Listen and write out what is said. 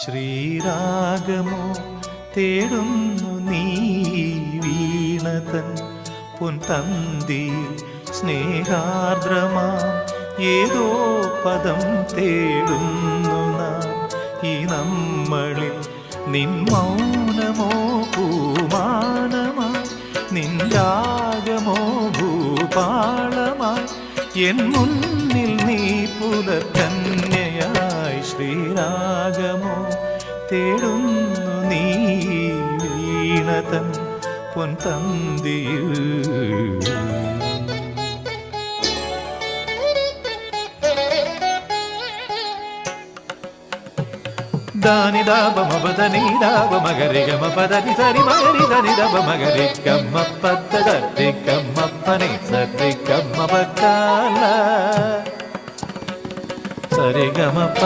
ശ്രീരാഗമോ തേടുന്നു നീ വീണതൻ പൊൻതന്തിയിൽ സ്നേഹാർദ്രമാം ഏതോ പദം തേടുന്നു നാം ഈ നമ്മളിൽ. നിൻ മൗനമോ പൂമാനമായി, നിൻ രാഗമോ ഭൂപാളമായി, എൻ മുന്നിൽ നീ പുലർക്കന്യയായി. ശ്രീരാഗമോ തേടുന്നു നീ വീണതൻ പൊൻതന്തിയിൽ. ದಾನಿ ದಾಬ ಮಬದನಿ ದಾಬ ಮಗರಿ ಗಮ ಪದನಿ ಸರಿ ಮಗರಿ ಧನಿ ದಬ ಮಗರಿ ಗಮ್ಮ ಪದ ಧರಿ ಗಮ್ಮ ಪನಿ ಸರಿ ಗಮ್ಮ ಬಕಾಲ ಸರಿ ಗಮ ಪ